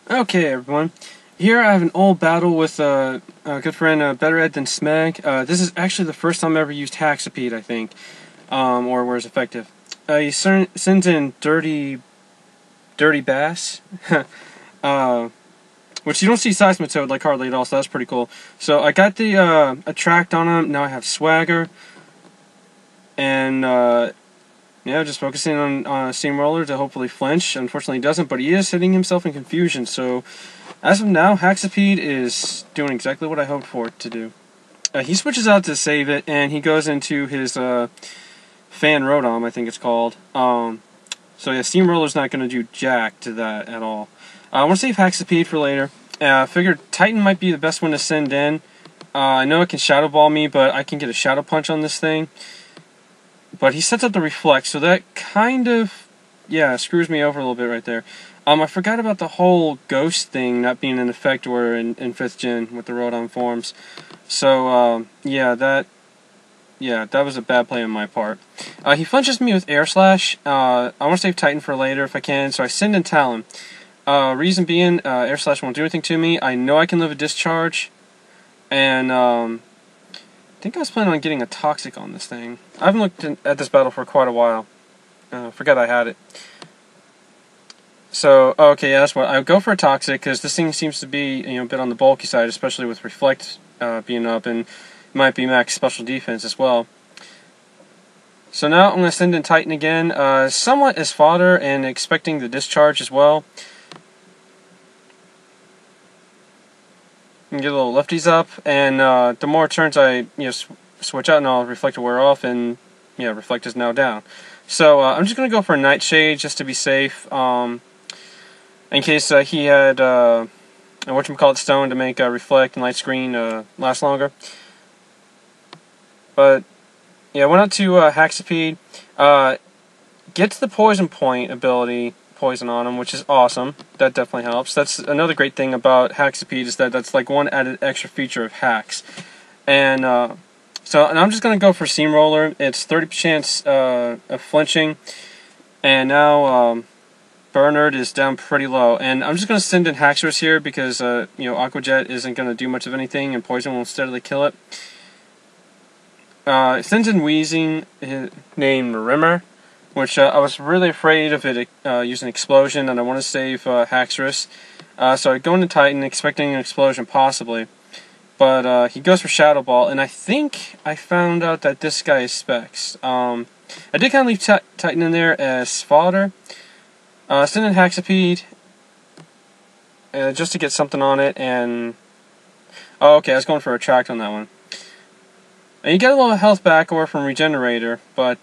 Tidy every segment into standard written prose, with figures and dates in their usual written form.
Okay, everyone. Here I have an old battle with a good friend, BetterEdThanSmeg. This is actually the first time I ever used Haxipede, I think, or where it's effective. He sends in Dirty Bass, which you don't see Seismitoad like hardly at all, so that's pretty cool. So I got the Attract on him. Now I have Swagger, and yeah, just focusing on Steamroller to hopefully flinch. Unfortunately, he doesn't, but he is hitting himself in confusion. So, as of now, Haxipede is doing exactly what I hoped for it to do. He switches out to save it, and he goes into his Fan Rotom, I think it's called. So yeah, Steamroller's not going to do jack to that at all. I want to save Haxipede for later. I figured Titan might be the best one to send in. I know it can Shadow Ball me, but I can get a Shadow Punch on this thing. But he sets up the Reflect, so that kind of, yeah, screws me over a little bit right there. I forgot about the whole Ghost thing not being in effect or in 5th Gen with the Rotom forms. So, yeah, that was a bad play on my part. He flinches me with Air Slash. I want to save Titan for later if I can, so I send in Talon. Reason being, Air Slash won't do anything to me. I know I can live a Discharge, and I think I was planning on getting a Toxic on this thing. I haven't looked at this battle for quite a while. Forgot I had it. So, okay, yeah, that's what. I would go for a Toxic, because this thing seems to be, a bit on the bulky side, especially with Reflect being up, and might be max special defense as well. So now I'm going to send in Titan again, somewhat as fodder, and expecting the Discharge as well. And get a little lefties up, and the more turns I switch out, and I'll Reflect to wear off, and yeah, Reflect is now down. So I'm just gonna go for a Nightshade just to be safe, in case he had whatchamacallit Stone to make Reflect and Light Screen last longer. But yeah, went out to Haxipede, gets the Poison Point ability. Poison on him, which is awesome. That definitely helps. That's another great thing about Haxipede, is that that's like one added extra feature of Hax. And and I'm just gonna go for Steamroller. It's 30% chance of flinching, and now Bernard is down pretty low. And I'm just gonna send in Haxorus here because Aqua Jet isn't gonna do much of anything, and Poison will steadily kill it. It sends in Wheezing, named Rimmer, which I was really afraid of it using Explosion, and I want to save Haxorus. So I go into Titan expecting an Explosion possibly, but he goes for Shadow Ball, and I think I found out that this guy is Specs. I did kind of leave Titan in there as fodder. Send in Haxipede just to get something on it, and oh, okay, I was going for a Attract on that one. And you get a little health back over from Regenerator, but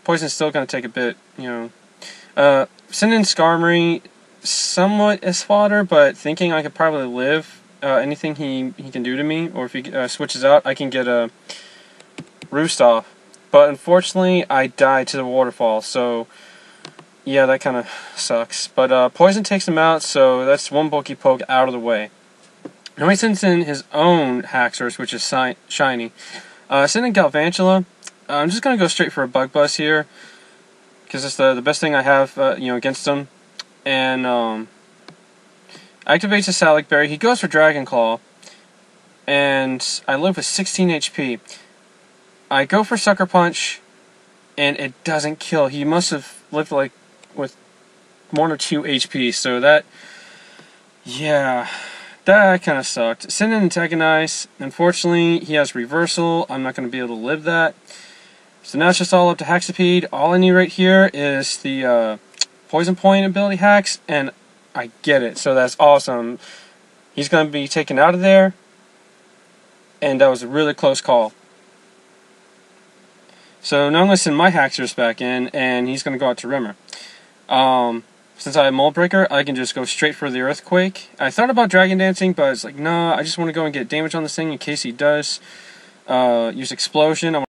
Poison's still going to take a bit, Send in Skarmory somewhat as fodder, but thinking I could probably live anything he can do to me, or if he switches out, I can get a Roost off. But unfortunately, I died to the Waterfall, so yeah, that kind of sucks. But Poison takes him out, so that's one bulky poke out of the way. Now he sends in his own Haxorus, which is shiny. Send in Galvantula. I'm just going to go straight for a Bug Buzz here, because it's the best thing I have, against him. And activates a Salic Berry. He goes for Dragon Claw, and I live with 16 HP. I go for Sucker Punch, and it doesn't kill. He must have lived like with 1 or 2 HP, so that, yeah, that kind of sucked. Send in Antagonize. Unfortunately, he has Reversal. I'm not going to be able to live that. So now it's just all up to Haxipede. All I need right here is the Poison Point ability hacks, and I get it. So that's awesome. He's going to be taken out of there, and that was a really close call. So now I'm going to send my Haxorus back in, and he's going to go out to Rimmer. Since I have Mold Breaker, I can just go straight for the Earthquake. I thought about Dragon Dancing, but it's like, nah, I just want to go and get damage on this thing in case he does use Explosion.